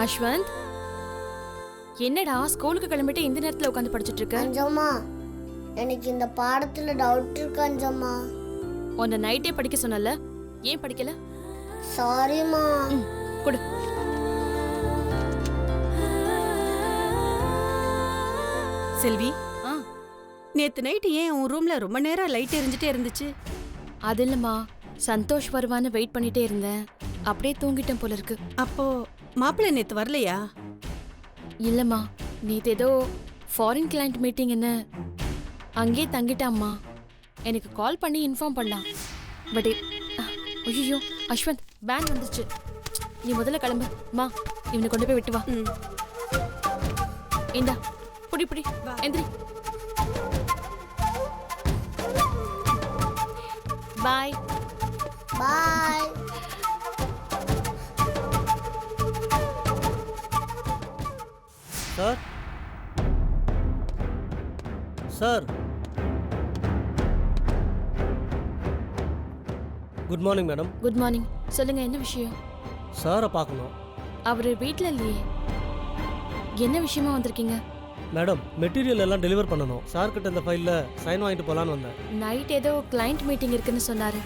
அஸ்வந்த், என்னடா ஸ்கூலுக்கு கிளம்பிட்டு இந்த நேரத்துல உட்காந்து படிச்சிட்டு இருக்க? அஞ்சம்மா, எனக்கு இந்த பாடத்துல டவுட் இருக்கு அஞ்சம்மா. உன்னை நைட்டே படிக்க சொன்னல, ஏன் படிக்கல? சாரிம்மா. கொடு. செல்வி, நேத்து நைட்டு ஏன் உன் ரூம்ல ரொம்ப நேரம் லைட் எரிஞ்சிட்டே இருந்துச்சு? அது இல்லம்மா, சந்தோஷ் வருவான்னு வெயிட் பண்ணிட்டே இருந்தேன், அப்படியே தூங்கிட்டேன் போல இருக்கு. அப்போ மாப்பிள்ளை நேத்து வரலையா? இல்லம்மா, நேத்து ஏதோ ஃபாரின் கிளைண்ட் மீட்டிங்னு அங்கேயே தங்கிட்டாம்மா. எனக்கு கால் பண்ணி இன்ஃபார்ம் பண்ணலாம். பட் ஐயோ அஸ்வந்த், பேன் வந்துச்சு. நீ முதல்ல கிளம்பு. மா, இவனை கொண்டு போய் விட்டு வா. இந்தா புடி புடி, எந்திரி. Bye bye. Sir sir, good morning madam. Good morning. சொல்லுங்க, என்ன விஷயம்? சாரை பார்க்கணும். அவர் வீட்டில் இல்லையே. என்ன விஷயமா வந்திருக்கீங்க? மேடம், மெட்டீரியல் எல்லாம் டெலிவர் பண்ணணும். சார்கிட்ட இந்த ஃபைலில் சைன் வாங்கிட்டு போகலான்னு வந்தேன். நைட் ஏதோ கிளைண்ட் மீட்டிங் இருக்குன்னு சொன்னாரு.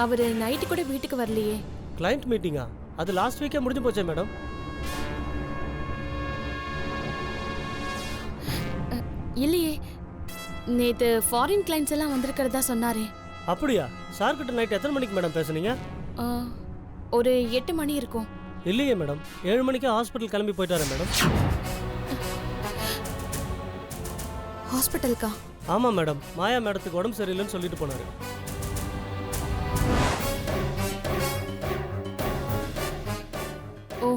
அவர் நைட்டு கூட வீட்டுக்கு வரலையே. கிளைண்ட் மீட்டிங்கா? அது லாஸ்ட் வீக்கே முடிஞ்சு போச்சே மேடம். இல்லையே, நேத்து ஃபாரின் கிளைண்ட்ஸ் எல்லாம் வந்திருக்கிறதா சொன்னாரே. அப்படியா? சார்கிட்ட நைட் எத்தனை மணிக்கு மேடம் பேசுனீங்க? ஒரு 8 மணி இருக்கும். இல்லையே மேடம், 7 மணிக்கு ஹாஸ்பிட்டல் கிளம்பி போயிட்டாரு மேடம். ஹாஸ்பிட்டலுக்கா? ஆமாம் மேடம், மாயா மேடத்துக்கு உடம்பு சரியில்லைன்னு சொல்லிட்டு போனாரு. ஓ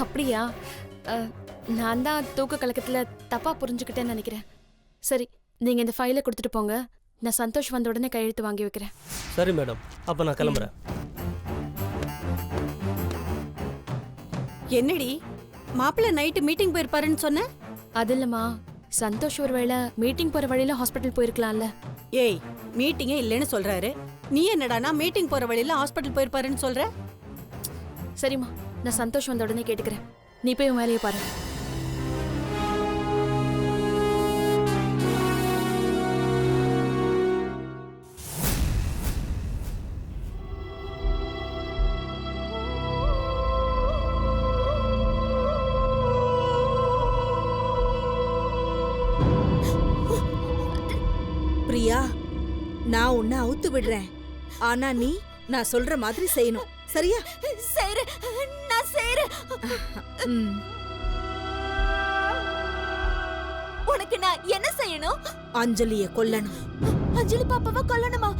அப்படியா? நான் தான் தூக்க கலக்கத்தில் தப்பா புரிஞ்சுக்கிட்டேன்னு நினைக்கிறேன். சரி, நீங்க இந்த ஃபைலை கொடுத்துட்டு போங்க. நான் சந்தோஷ் வந்த உடனே கையெழுத்து வாங்கி வைக்கிறேன். சரி மேடம், அப்போ நான் கிளம்புறேன். என்னடி மாப்பிள்ளை நைட்டு மீட்டிங் போயிருப்பாருன்னு சொன்ன? அது இல்லம்மா, சந்தோஷ் ஒருவேளை மீட்டிங் போற வழியில ஹாஸ்பிட்டல் போயிருக்கலாம்ல. ஏய், மீட்டிங்கே இல்லைன்னு சொல்றாரு, நீ என்னடானா மீட்டிங் போற வழியில ஹாஸ்பிட்டல் போயிருப்பாருன்னு சொல்ற? சரிம்மா, நான் சந்தோஷ் வந்த உடனே கேட்டுக்கிறேன். நீ போய் உன் வேலையை பாரு. பிரியா, நான் உன்னை அவுத்து விடுறேன். ஆனா நீ நான் சொல்ற மாதிரி செய்யணும், சரியா? சரி, நான் செய்றேன். உனக்கு நான் என்ன செய்யணும்? அஞ்சலிய கொல்லணும். அஞ்சலி பாப்பாவை கொல்லணுமா?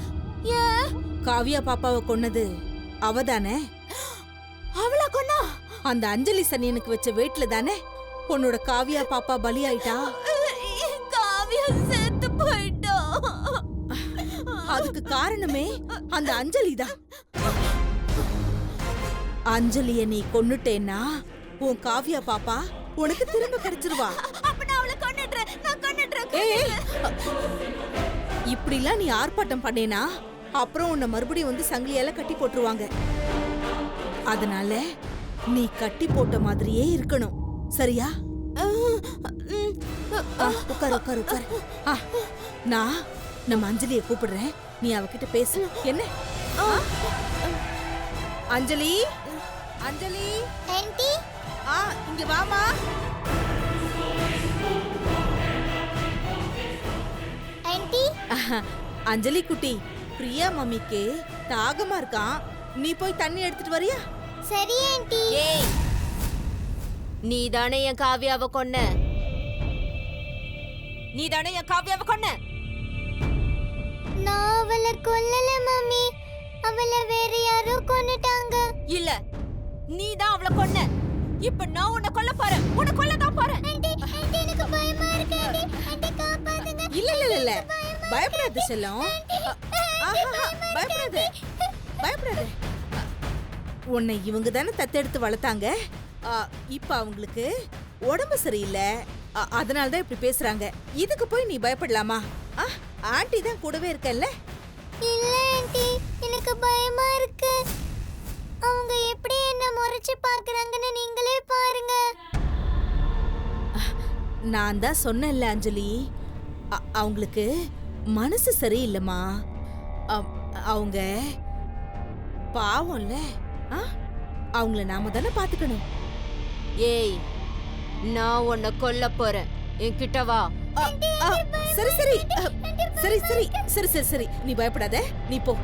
ஏன்? காவியா பாப்பாவை கொன்னது அவதானே? அவளா கொன்னா? அந்த அஞ்சலி சனியனுக்கு வச்ச வீட்டுல தானே உன்னோட காவியா பாப்பா பலியாயிட்டா. காவியா செத்து போயிட்டா. அதுக்கு காரணமே அந்த அஞ்சலி தான். அஞ்சலிய நீ கொன்னுட்டேன்னா உன் காவியா பாப்பா உனக்கு திரும்ப கிடைச்சிருவா. அப்ப நான் அவளை கொன்னுட்றேன். நான் கொன்னுட்றேன். இப்படிலாம் நீ ஆர்ப்பாட்டம் பண்ணேனா அப்புறம் உன்னை மறுபடியும் வந்து சங்கிலியால கட்டி போட்டுருவாங்க. அதனால நீ கட்டி போட்ட மாதிரியே இருக்கணும், சரியா? உட்காரு உட்காரு உட்காரு. நான் நம்ம அஞ்சலியை கூப்பிடுறேன், நீ அவகிட்ட பேசு. என்ன? அஞ்சலி, அஞ்சலி ஆன்ட்டி, இங்க வாமா. ஆன்ட்டி. அஞ்சலி குட்டி, பிரியா மம்மிக்கு தாகமா இருக்கான், நீ போய் தண்ணி எடுத்துட்டு வரியா? சரி ஆன்ட்டி. ஏய், நீ தானே என் காவியாவை கொன்ன? நீ தானே என் காவியாவை கொன்ன? நான் அவளை கொல்லல மம்மி, அவளை வேற யாரோ கொன்னுட்டாங்க. இல்ல, நீ தான் அவளை கொன்ன. இப்ப நான் உன்னை கொல்ல போறேன். உன்னை கொல்ல தான் போறேன். ஆன்ட்டி, ஆன்ட்டி, எனக்கு பயமா இருக்கு ஆன்ட்டி. ஆன்ட்டி காப்பாத்துங்க. இல்ல இல்ல இல்ல, பயப்படாத செல்லம். பயப்படாத பயப்படாத. உன்னை இவங்க தானே தத்தெடுத்து வளர்த்தாங்க. இப்ப அவங்களுக்கு உடம்பு சரியில்லை, அதனால தான் இப்படி பேசுறாங்க. இதுக்கு போய் நீ பயப்படலாமா? ஆண்டி தான் கூடவே இருக்கல்ல. இல்ல ஆன்ட்டி, எனக்கு பயமா இருக்கு. அவங்க எப்படி என்ன முறைச்சு பார்க்கறாங்கன்னு நீங்களே பாருங்க. நான் தான் சொன்னேன்ல அஞ்சலி, அவங்களுக்கு மனசு சரியில்லைம்மா. அவங்க பாவம்ல. அவங்கள நாம தானே பாத்துக்கணும். ஏய், நான் உன்னை கொல்ல போறேன். என்கிட்ட வா. சரி சரி சரி சரி சரி சரி சரி நீ பயப்படாத, நீ போ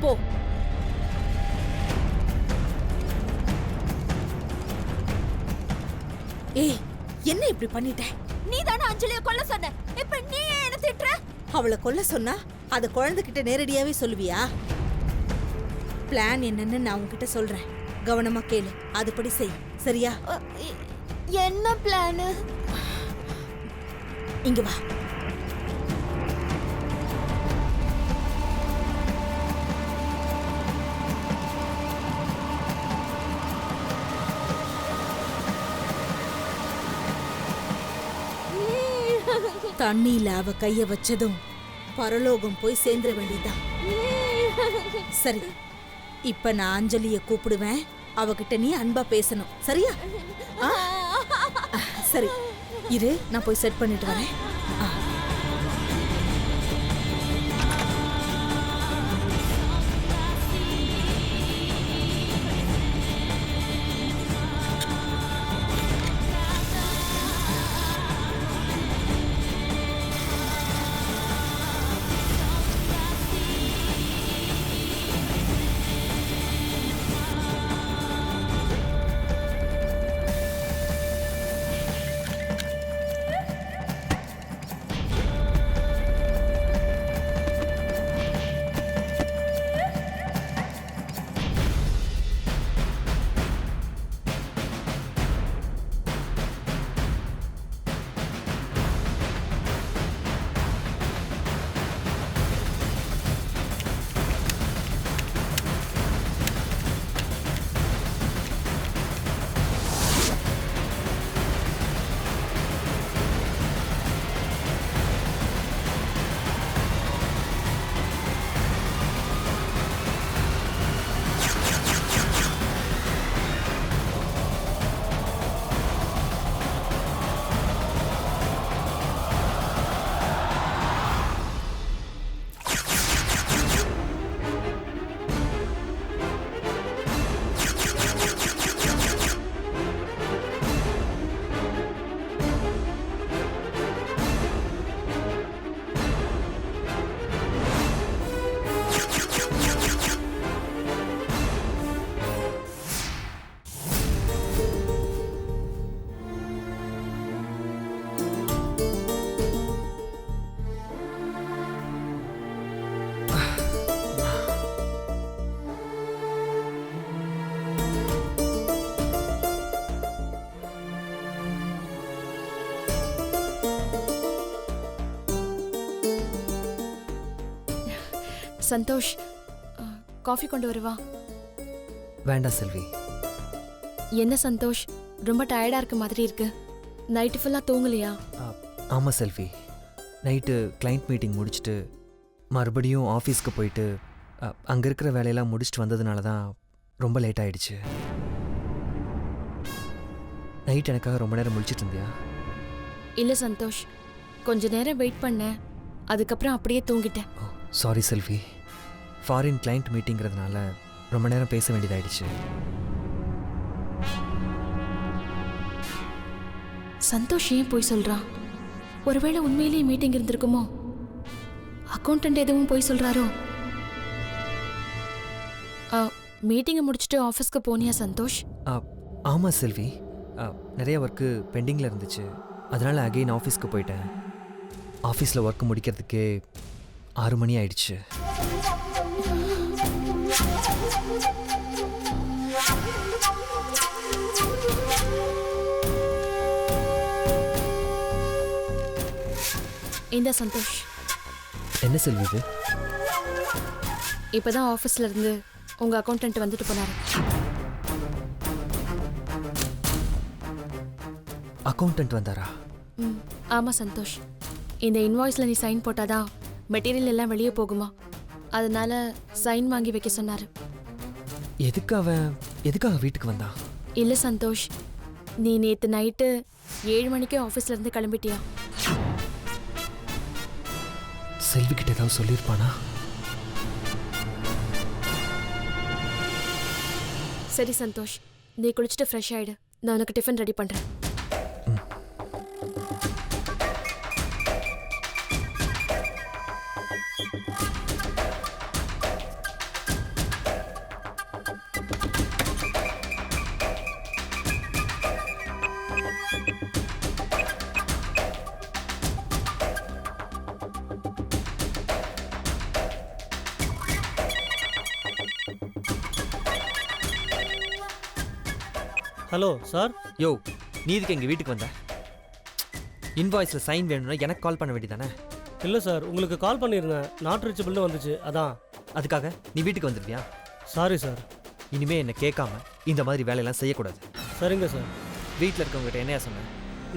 போ. ஏய், என்ன இப்படி பண்ணிட்ட? நீ தானே அஞ்சலியை கொல்ல சொன்ன. இப்ப நீ ஏன் என்ன திட்டுற? அவளை கொல்ல சொன்னா அத குழந்தைகிட்ட நேரடியாவே சொல்லுவியா? பிளான் என்னன்னு நான் உன்கிட்ட சொல்றேன், கவனமா கேளு, அதுபடி செய், சரியா? என்ன பிளான்? இங்க வா. தண்ணியில அவ கைய வச்சதும் பரலோகம் போய் சேர்ந்துட வேண்டியதுதான். சரி, இப்ப நான் அஞ்சலிய கூப்பிடுவேன், அவகிட்ட நீ அன்பா பேசணும், சரியா? சரி இரு, நான் போய் செட் பண்ணிட்டு வரேன். சந்தோஷ், காஃபி கொண்டு வருவா. வேண்டாம் செல்வி. என்ன சந்தோஷ், ரொம்ப டயர்டா இருக்க மாதிரி இருக்கு. நைட்டு ஃபுல்லா தூங்கலையா? ஆமாம் செல்வி, நைட்டு கிளைண்ட் மீட்டிங் முடிச்சுட்டு மறுபடியும் ஆஃபீஸ்க்கு போயிட்டு அங்கே இருக்கிற வேலையெல்லாம் முடிச்சுட்டு வந்ததுனால தான் ரொம்ப லேட் ஆயிடுச்சு. நைட் எனக்காக ரொம்ப நேரம் முழிச்சிட்டு இருந்தியா? இல்ல சந்தோஷ், கொஞ்ச நேரம் வெயிட் பண்ணேன், அதுக்கப்புறம் அப்படியே தூங்கிட்டேன். ஓ சாரி செல்வி, ஃபாரின் கிளைண்ட் மீட்டிங்கிறதுனால ரொம்ப நேரம் பேச வேண்டியதாயிடுச்சு. சந்தோஷ் ஏன் போய் சொல்றான்? ஒருவேளை உண்மையிலேயே மீட்டிங் இருந்திருக்குமோ? அக்கௌண்டன்ட் எதுவும் போய் சொல்றாரோ? மீட்டிங்கை முடிச்சுட்டு ஆஃபீஸ்க்கு போனியா சந்தோஷ்? ஆமாம் செல்வி, நிறைய ஒர்க்கு பெண்டிங்கில் இருந்துச்சு, அதனால் அகெயின் ஆஃபீஸ்க்கு போயிட்டேன். ஆஃபீஸில் ஒர்க் முடிக்கிறதுக்கே 6 மணி ஆயிடுச்சு. இந்த சந்தோஷ், என்ன செல்வி இது? இப்பதான் ஆஃபீஸ்ல இருந்து உங்க அக்கௌண்டன்ட் வந்துட்டு போனாரு. அக்கௌண்டன்ட் வந்தாரா? ஆமா சந்தோஷ், இந்த இன்வாய்ஸ்ல நீ சைன் போட்டாதான் மெட்டீரியல் எல்லாம் வெளியே போகுமா, அதனால சைன் வாங்கி வைக்க சொன்னாரு. எதுக்காக வீட்டுக்கு வந்தான்? இல்ல சந்தோஷ், நீ நேத்து நைட்டு 7 மணிக்கே ஆபீஸ்ல இருந்து கிளம்பிட்டியா? செல்வி கிட்ட ஏதாவது சொல்லியிருப்பானா? சரி சந்தோஷ், நீ குளிச்சுட்டு ஃப்ரெஷ் ஆயிடு. நான் உனக்கு டிஃபன் ரெடி பண்றேன். Hello sir. யோ, நீ இதுக்கு எங்கள் வீட்டுக்கு வந்த? இன்வாய்ஸில் சைன் வேணும்னா எனக்கு கால் பண்ண வேண்டியதானே? இல்லை சார், உங்களுக்கு கால் பண்ணியிருந்தேன், நாட் ரீச்சபிள்னு வந்துச்சு, அதான். அதுக்காக நீ வீட்டுக்கு வந்துருவியா? Sorry sir. இனிமே என்னை கேட்காம இந்த மாதிரி வேலையெல்லாம் செய்யக்கூடாது. சரிங்க சார். வீட்டில் இருக்கவங்ககிட்ட என்னையா சொன்னேன்?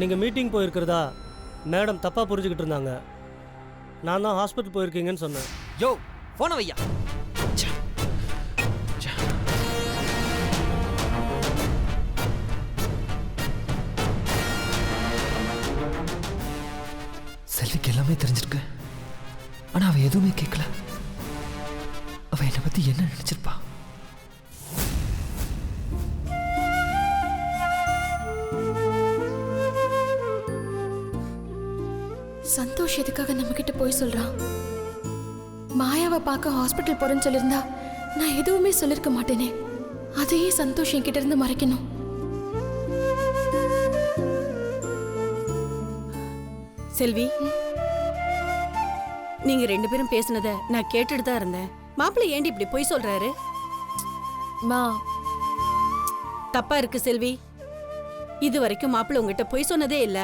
நீங்கள் மீட்டிங் போயிருக்கிறதா மேடம் தப்பாக புரிஞ்சுக்கிட்டு இருந்தாங்க. நான் தான் ஹாஸ்பிட்டல் போயிருக்கீங்கன்னு சொன்னேன். யோ, போன வையா. செல்விக்கு எல்லாமே தெரிஞ்சிருக்கு, ஆனா அவ எதுவுமே கேட்கல. அவ என்னை பத்தி என்ன நினைச்சிருப்பா? சந்தோஷ் எதுக்காக நம்ம கிட்ட போய் சொல்றான்? மாயாவை பார்க்க ஹாஸ்பிட்டல் போறேன்னு சொல்லியிருந்தா நான் எதுவுமே சொல்லிருக்க மாட்டேனே. அதையே சந்தோஷ் என்கிட்ட இருந்து மறைக்கணும். செல்வி, நீங்க 2 பேரும் பேசுனத நான் கேட்டுட்டு தான் இருந்தேன். மாப்பிள்ளை ஏண்டி இப்படி பொய் சொல்றாரு? மா, தப்பா இருக்கு செல்வி. இது வரைக்கும் மாப்பிள்ளை உங்ககிட்ட பொய் சொன்னதே இல்ல.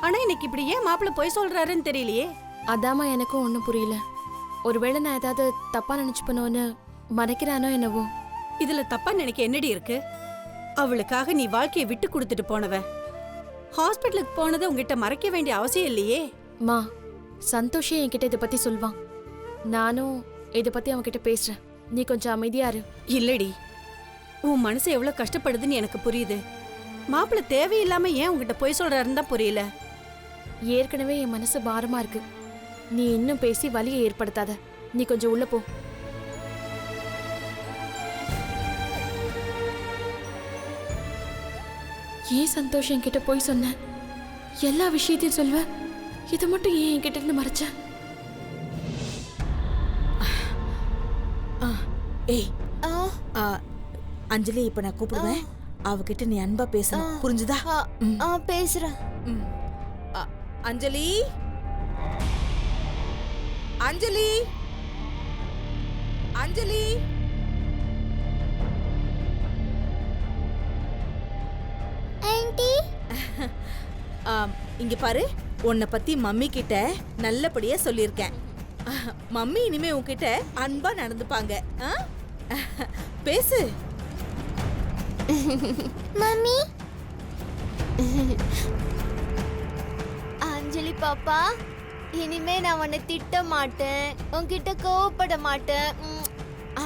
ஆனா இன்னைக்கு இப்படி ஏன் மாப்பிள்ளை பொய் சொல்றாருன்னு தெரியலையே. அதாம்மா எனக்கும் ஒன்றும் புரியல. ஒருவேளை நான் ஏதாவது தப்பா நினைச்சுப்பனோன்னு மறைக்கிறானோ என்னவோ. இதுல தப்பா நினைக்க என்னடி இருக்கு? அவளுக்காக நீ வாழ்க்கையை விட்டு கொடுத்துட்டு போனவ. ஹாஸ்பிட்டலுக்கு போனதை உங்ககிட்ட மறைக்க வேண்டிய அவசியம் இல்லையே. மா, சந்தோஷே என்கிட்ட இதை பத்தி சொல்வான். நானும் இதை பத்தி அவன்கிட்ட பேசுறேன். நீ கொஞ்சம் அமைதியா இரு. இல்லடி, உன் மனசு எவ்வளவு கஷ்டப்படுதுன்னு எனக்கு புரியுது. மாப்பிள்ளை தேவையில்லாம ஏன் உங்ககிட்ட பொய் சொல்றாருன்னு தான் புரியல. ஏற்கனவே என் மனசு பாரமா இருக்கு. நீ இன்னும் பேசி வலியை ஏற்படுத்தாத. நீ கொஞ்சம் உள்ள போ. ஏன் சந்தோஷம் என்கிட்ட போய் சொன்ன? எல்லா விஷயத்தையும் சொல்வ, இதை மட்டும் ஏன் என்கிட்ட இருந்து மறைச்ச? ஏய், அஞ்சலி இப்ப நான் கூப்பிடுவேன். அவகிட்ட நீ அன்பா பேசணும், புரிஞ்சுதா? பேசுறேன். அஞ்சலி, அஞ்சலி, அஞ்சலி. ஆன்ட்டி, இங்க பாரு, உன்னை பத்தி மம்மி கிட்ட நல்லபடியா சொல்லியிருக்கேன். மம்மி இனிமே உன்கிட்ட அன்பா நடந்துப்பாங்க. பேசு. மம்மி. அஞ்சலி பாப்பா, இனிமே நான் உன்னை திட்ட மாட்டேன், உன்கிட்ட கோவப்பட மாட்டேன்,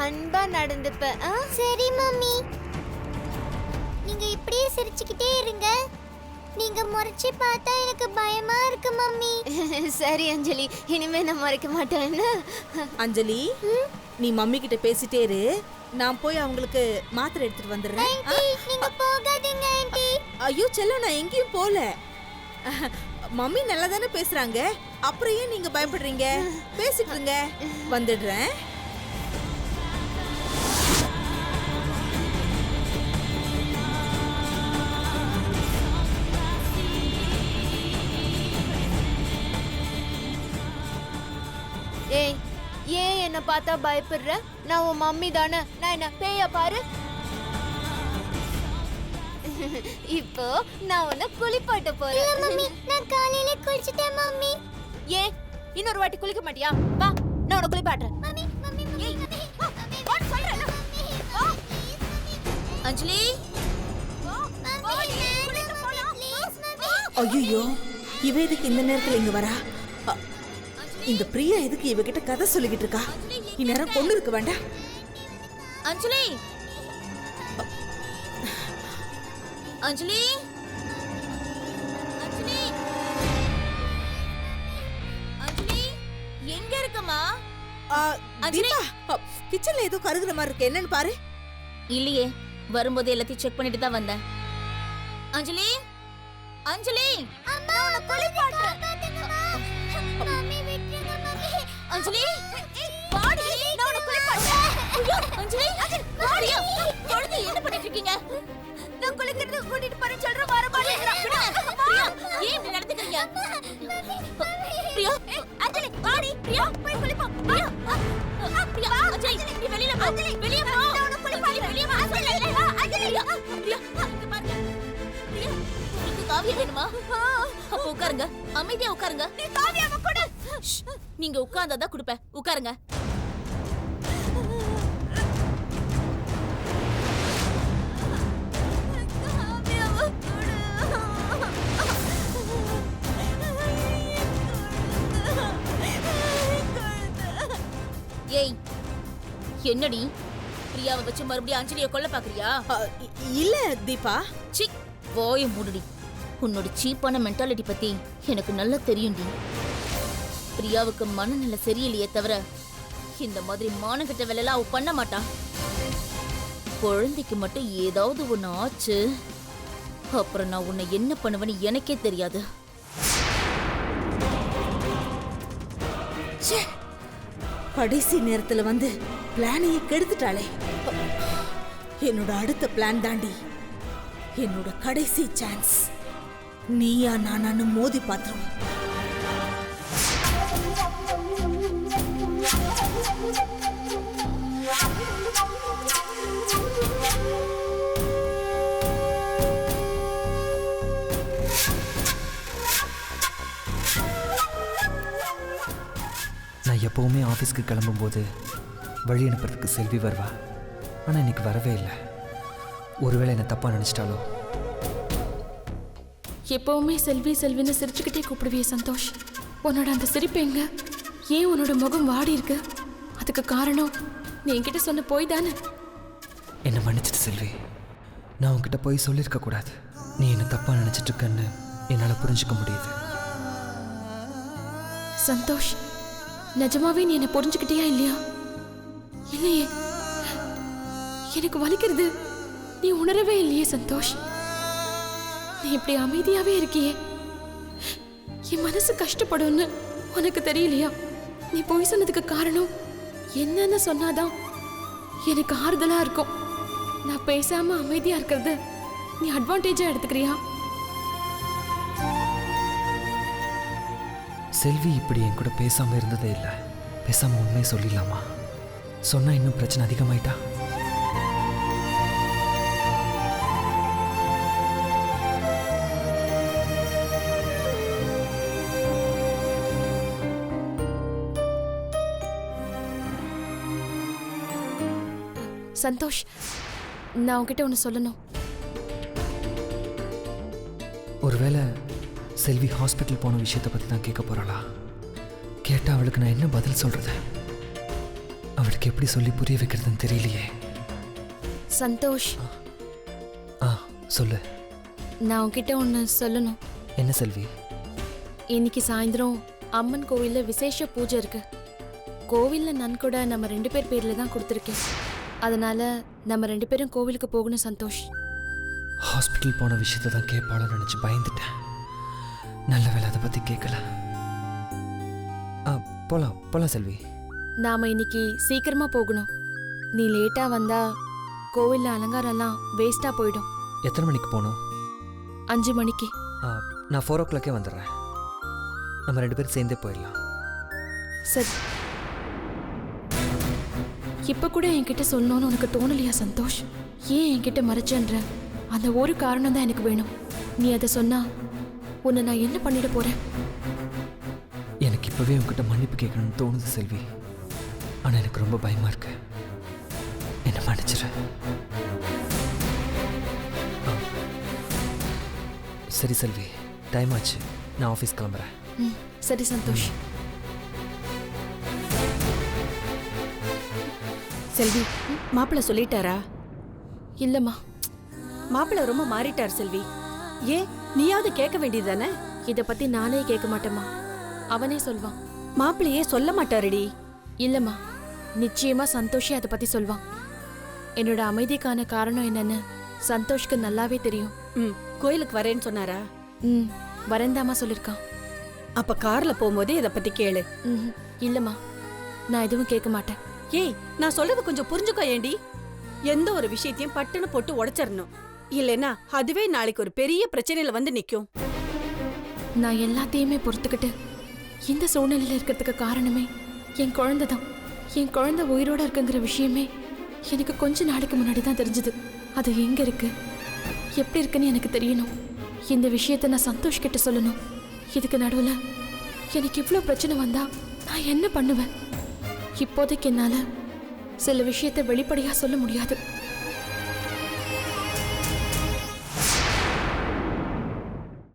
அன்பா நடந்துப்பேன். சரி மம்மி. நீங்க இப்படியே சிரிச்சுக்கிட்டே இருங்க. நீங்க முறைச்சி பார்த்தா எனக்கு பயமா இருக்கு மம்மி. சரி அஞ்சலி, இனிமே நான் மறைக்க மாட்டேன். அஞ்சலி, நீ மம்மி கிட்ட பேசிட்டே இரு. நான் போய் அவங்களுக்கு மாத்திரை எடுத்துட்டு வந்துடுறேன். நீங்க போகாதீங்க ஆன்ட்டி. ஐயோ செல்லம், நான் எங்கேயும் போல. மம்மி நல்லா தானே பேசுறாங்க, அப்புறம் ஏன் நீங்க பயப்படுறீங்க? பேசிட்டு இருங்க, வந்துடுறேன். ஏய், ஏன் என்ன பார்த்தா பயப்படுற? நான் உன் மம்மி தானே. நான் என்ன பேயா பாரு? இப்போ நான் உன்னை குளிப்பாட்ட போறேன். இல்ல மம்மி, நான் காலையில குளிச்சிட்டேன் மம்மி. ஏன் இன்னொரு வாட்டி குளிக்க மாட்டியா? வா, நான் உன்னை குளிப்பாட்டுறேன். மம்மி, மம்மி, ஏய், வா சொல்றேன்ல. அஞ்சலி, ஐயோ, இவ எதுக்கு இந்த நேரத்துல இங்க வரா? இந்த பிரியா எதுக்கு இவகிட்ட கதை சொல்லிக்கிட்டு இருக்கா? இந்நேரம் கொண்டு இருக்க வேண்டாம். அஞ்சலி, அஞ்சலி அஞ்சலி அஞ்சலி எங்க இருக்கமா? அஞ்சலி கிச்சன்ல ஏதோ கருகுற மாதிரி இருக்கு, என்னன்னு பாரு. இல்லையே, வரும்போது எல்லாத்தையும் செக் பண்ணிட்டு தான் வந்தேன். அஞ்சலி அஞ்சலி அம்மா உன்னை குளிப்பாட்டுறேன். மம்மி விட்டுருங்க மம்மி. அஞ்சலி பாடி, நான் உன்னை குளிப்பாட்டுறேன். ஐயோ அஞ்சலி பாடியா, குழந்தை என்ன பண்ணிட்டு இருக்கீங்க? நான் குளிக்கிறதுக்கு கூட்டிட்டு போறேன்னு சொல்ற வர மாட்டேங்கிறா. பிரியா, ஏன் இப்படி நடந்துக்கிறீங்க? பிரியா, அஞ்சலி பாடி பிரியா போய் குளிப்பா. பிரியா, பிரியா, அஞ்சலி நீ வெளியில வா. வெளிய வா. நான் உன்னை குளிப்பாட்டுறேன். வெளிய வா. அஞ்சலி அஞ்சலி பிரியா, பிரியா, இங்க பாருங்க. பிரியா, உங்களுக்கு காவியம் வேணுமா? அப்ப உட்காருங்க, அமைதியா உட்காருங்க. நீ காவியாவை கொடு. நீங்க உட்கார்ந்தாதான் கொடுப்பேன். உட்காருங்க. காவியாவை கொடு. ஏய், என்னடி பிரியாவை வச்சு மறுபடியும் அஞ்சலியை கொல்ல பாக்குறியா? இல்ல தீபா, சி, வாயை மூடுடி. உன்னோட சீப்பான மென்டாலிட்டி பத்தி எனக்கு நல்லா தெரியும்டி. பிரியாவுக்கு மனநிலை சரியில்லையே தவிர இந்த மாதிரி மானங்கிட்ட வேலையெல்லாம் அவ பண்ண மாட்டா. குழந்தைக்கு மட்டும் ஏதாவது ஒண்ணு ஆச்சு, அப்புறம் நான் உன்னை என்ன பண்ணுவேன்னு எனக்கே தெரியாது. கடைசி நேரத்துல வந்து பிளானையே கெடுத்துட்டாளே. என்னோட அடுத்த பிளான் தாண்டி, என்னோட கடைசி சான்ஸ். நீயா நானான்னு மோதி பாத்துருவோம். நான் எப்போவுமே ஆஃபீஸ்க்கு கிளம்பும்போது வழி அனுப்புறதுக்கு செல்வி வருவா. ஆனால் இன்னைக்கு வரவே இல்லை. ஒருவேளை என்னை தப்பாக நினச்சிட்டாலோ. எப்பவுமே செல்வி செல்வின்னு சிரிச்சுக்கிட்டே கூப்பிடுவியே சந்தோஷ். உன்னோட அந்த சிரிப்பு எங்க? ஏன் உன்னோட முகம் வாடி இருக்கு? அதுக்கு காரணம் நீ என்கிட்ட சொன்ன போய் தானே. என்னை மன்னிச்சிட்டு செல்வி. நான் உன்கிட்ட போய் சொல்லியிருக்க கூடாது. நீ என்னை தப்பாக நினச்சிட்டு இருக்கன்னு என்னால் புரிஞ்சுக்க முடியுது. சந்தோஷ், நிஜமாவே நீ என்ன புரிஞ்சுக்கிட்டியா இல்லையா? இல்லையே, எனக்கு வலிக்கிறது நீ உணரவே இல்லையே சந்தோஷ். நீ இப்படி அமைதியாவே இருக்கியே, என் மனசு கஷ்டப்படும்னு உனக்கு தெரியலையா? நீ போய் சொன்னதுக்கு காரணம் என்னன்னு சொன்னாதான் எனக்கு ஆறுதலா இருக்கும். நான் பேசாம அமைதியா இருக்கிறது நீ அட்வான்டேஜா எடுத்துக்கிறியா? செல்வி இப்படி என் கூட பேசாமல் இருந்ததே இல்லை. பேசாமல் உண்மையை சொல்லிடலாமா? சொன்னால் இன்னும் பிரச்சனை அதிகமாயிட்டா? சந்தோஷ், நான் உன்கிட்ட ஒன்று சொல்லணும். ஒருவேளை செல்வி ஹாஸ்பிட்டல் போன விஷயத்தை பற்றி தான் கேட்க போகிறாளா? கேட்டால் அவளுக்கு நான் என்ன பதில் சொல்கிறது? அவளுக்கு எப்படி சொல்லி புரிய வைக்கிறதுன்னு தெரியலையே. சந்தோஷ், சொல்லு. நான் உன்கிட்ட ஒன்று சொல்லணும். என்ன செல்வி? இன்னைக்கு சாயந்தரம் அம்மன் கோவிலில் விசேஷ பூஜை இருக்கு. கோவிலில் நன்கொடை நம்ம 2 பேர் பேரில் தான் கொடுத்துருக்கேன். அதனால நம்ம 2 பேரும் கோவிலுக்கு போகணும் சந்தோஷ். ஹாஸ்பிட்டல் போன விஷயத்தை தான் கேட்பாளன்னு நினச்சி பயந்துட்டேன். நல்ல வேலை அதை பற்றி கேட்கல. போலாம் செல்வி. நாம இன்னைக்கு சீக்கிரமா போகணும். நீ லேட்டா வந்தா கோவில்ல அலங்காரம்லாம் வேஸ்டா போயிடும். எத்தனை மணிக்கு போகணும்? 5 மணிக்கு. நான் 4 o'clock வந்துடுறேன். நம்ம 2 பேரும் சேர்ந்தே போயிடலாம். சரி. இப்ப கூட என்கிட்ட சொல்லணும்னு உனக்கு தோணலையா சந்தோஷ்? ஏன் என்கிட்ட மறைச்சன்ற அந்த ஒரு காரணம் தான் எனக்கு வேணும். நீ அதை சொன்னா உன்னை நான் என்ன பண்ணிட போறேன்? எனக்கு இப்பவே உங்ககிட்ட மன்னிப்பு கேட்கணும்னு தோணுது செல்வி. ஆனா எனக்கு ரொம்ப பயமா இருக்கு. என்ன மன்னிச்சிரு. சரி செல்வி, டைம் ஆச்சு. நான் ஆஃபீஸ் கிளம்புறேன். சரி சந்தோஷ். செல்வி, மாப்பிள்ள சொல்லிட்டாரா? இல்லம்மா, மாப்பிள்ளை ரொம்ப மாறிட்டார் செல்வி. ஏன் நீயாவது கேட்க வேண்டியதானே? இத பத்தி நானே கேட்க மாட்டேம்மா, அவனே சொல்வான். மாப்பிள்ளையே சொல்ல மாட்டாருடி. இல்லம்மா, நிச்சயமா சந்தோஷே அதை பத்தி சொல்வான். என்னோட அமைதிக்கான காரணம் என்னன்னு சந்தோஷ்க்கு நல்லாவே தெரியும். கோயிலுக்கு வரேன்னு சொன்னாரா? வரந்தாமா சொல்லிருக்கான். அப்ப கார்ல போகும்போதே இத பத்தி கேளு. இல்லம்மா, நான் எதுவும் கேட்க மாட்டேன். ஏய், நான் சொல்றது கொஞ்சம் புரிஞ்சுக்கோ ஏண்டி. எந்த ஒரு விஷயத்தையும் பட்டுன்னு போட்டு உடைச்சிடணும். இல்லைன்னா அதுவே நாளைக்கு ஒரு பெரிய பிரச்சனையில வந்து நிக்கும். நான் எல்லாத்தையுமே பொறுத்துக்கிட்டு இந்த சூழ்நிலையில இருக்கிறதுக்கு காரணமே என் குழந்தை தான். என் குழந்தை உயிரோட இருக்குங்கிற விஷயமே எனக்கு கொஞ்ச நாளைக்கு முன்னாடி தான் தெரிஞ்சது. அது எங்க இருக்கு, எப்படி இருக்குன்னு எனக்கு தெரியணும். இந்த விஷயத்த நான் சந்தோஷ் கிட்ட சொல்லணும். இதுக்கு நடுவில் எனக்கு இவ்வளோ பிரச்சனை வந்தா நான் என்ன பண்ணுவேன்? இப்போதைக்கு என்னால சில விஷயத்தை வெளிப்படையா சொல்ல முடியாது.